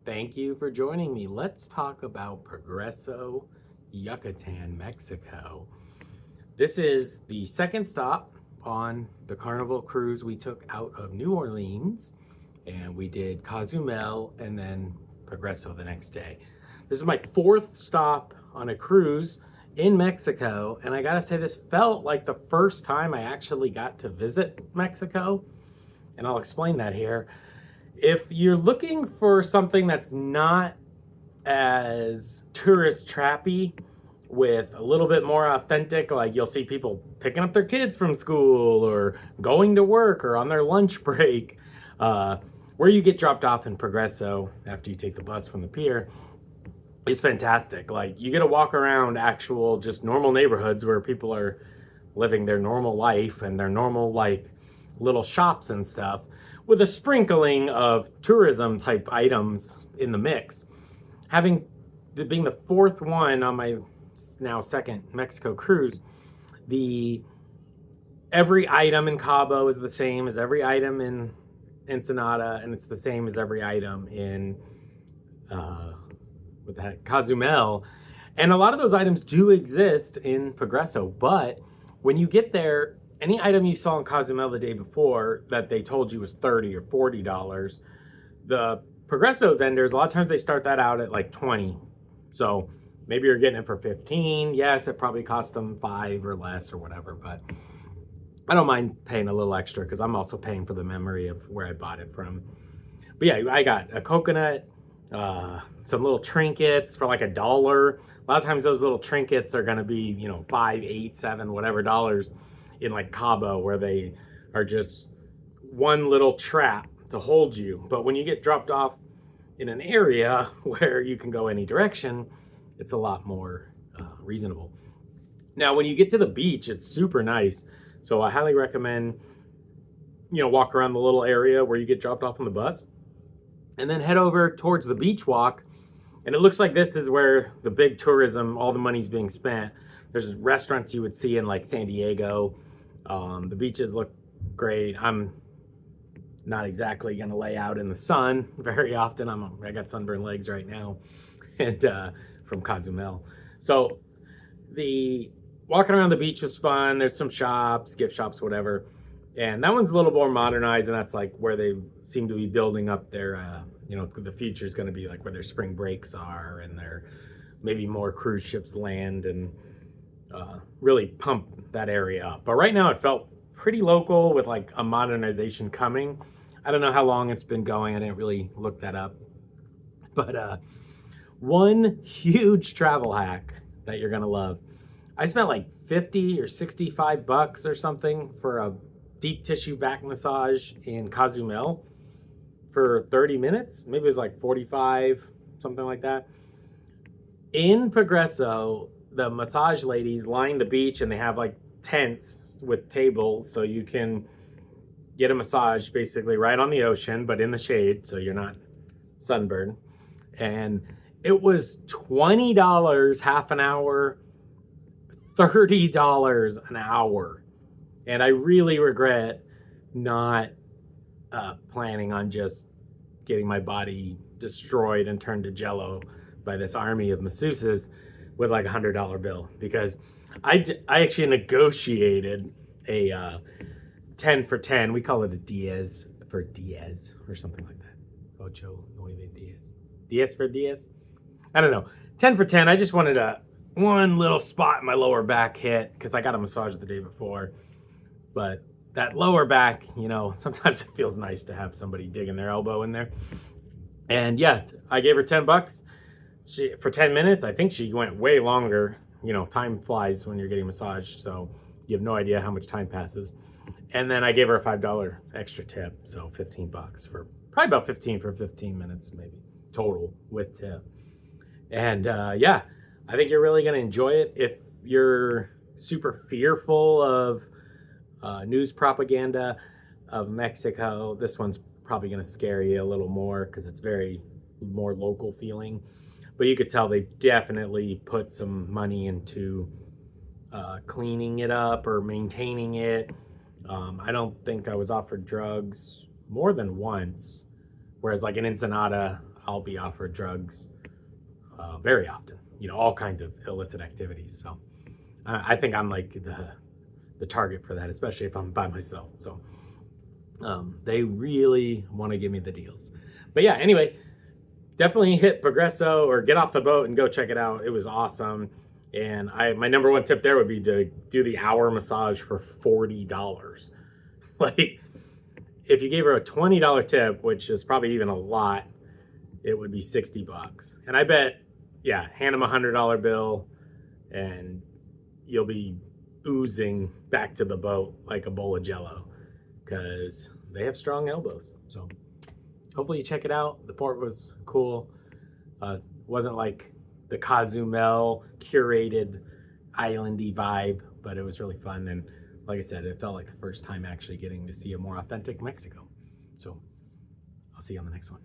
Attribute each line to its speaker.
Speaker 1: Thank you for joining me. Let's talk about Progreso, Yucatan, Mexico. This is the second stop on the Carnival cruise we took out of New Orleans, and we did Cozumel and then Progreso the next day. This is my fourth stop on a cruise in Mexico, and I gotta say, this felt like the first time I actually got to visit Mexico, and I'll explain that here. If you're looking for something that's not as tourist trappy, with a little bit more authentic, like you'll see people picking up their kids from school or going to work or on their lunch break, where you get dropped off in Progreso after you take the bus from the pier is fantastic. Like, you get to walk around actual just normal neighborhoods where people are living their normal life and their normal, like, little shops and stuff, with a sprinkling of tourism type items in the mix. Being the fourth one on my now second Mexico cruise, the every item in Cabo is the same as every item in Ensenada, and it's the same as every item in Cozumel. And a lot of those items do exist in Progreso, but when you get there, any item you saw in Cozumel the day before that they told you was $30 or $40, the Progreso vendors, a lot of times they start that out at like 20. So maybe you're getting it for 15. Yes, it probably cost them 5 or less or whatever, but I don't mind paying a little extra because I'm also paying for the memory of where I bought it from. But yeah, I got a coconut, some little trinkets for like $1. A lot of times those little trinkets are going to be, 5, 8, 7, whatever dollars in like Cabo, where they are just one little trap to hold you. But when you get dropped off in an area where you can go any direction, it's a lot more reasonable. Now, when you get to the beach, it's super nice. So I highly recommend, walk around the little area where you get dropped off on the bus and then head over towards the beach walk. And it looks like this is where the big tourism, all the money's being spent. There's restaurants you would see in like San Diego. The beaches look great. I'm not exactly going to lay out in the sun very often. I got sunburned legs right now, and from Cozumel. So the walking around the beach was fun. There's some shops, gift shops, whatever. And that one's a little more modernized, and that's like where they seem to be building up their, the future is going to be like where their spring breaks are, and their maybe more cruise ships land, and really pump that area up. But right now it felt pretty local with like a modernization coming. I don't know how long it's been going. I didn't really look that up. But one huge travel hack that you're going to love. I spent like 50 or 65 bucks or something for a deep tissue back massage in Cozumel for 30 minutes. Maybe it was like 45, something like that. In Progreso, the massage ladies line the beach, and they have like tents with tables so you can get a massage basically right on the ocean, but in the shade so you're not sunburned. And it was $20 half an hour, $30 an hour. And I really regret not planning on just getting my body destroyed and turned to jello by this army of masseuses with like $100 bill, because I actually negotiated a 10 for 10. We call it a Diez for Diez or something like that. Ocho nueve Diez. Diez for Diez? I don't know. 10 for 10. I just wanted one little spot in my lower back hit because I got a massage the day before. But that lower back, sometimes it feels nice to have somebody digging their elbow in there. And yeah, I gave her 10 bucks. For 10 minutes. I think she went way longer. Time flies when you're getting massaged, so you have no idea how much time passes. And then I gave her a $5 extra tip, so 15 bucks for probably about 15 for 15 minutes, maybe total with tip. And yeah, I think you're really going to enjoy it. If you're super fearful of news propaganda of Mexico, this one's probably going to scare you a little more because it's very more local feeling. But you could tell they've definitely put some money into cleaning it up or maintaining it. I don't think I was offered drugs more than once, whereas like in Ensenada, I'll be offered drugs very often. All kinds of illicit activities. So I think I'm like the target for that, especially if I'm by myself. So they really want to give me the deals. But yeah, anyway, definitely hit Progreso or get off the boat and go check it out. It was awesome. And my number one tip there would be to do the hour massage for $40. Like, if you gave her a $20 tip, which is probably even a lot, it would be $60. And I bet, yeah, hand them a $100 bill and you'll be oozing back to the boat like a bowl of jello, because they have strong elbows. So hopefully you check it out. The port was cool. Wasn't like the Cozumel curated islandy vibe, but it was really fun. And like I said, it felt like the first time actually getting to see a more authentic Mexico. So I'll see you on the next one.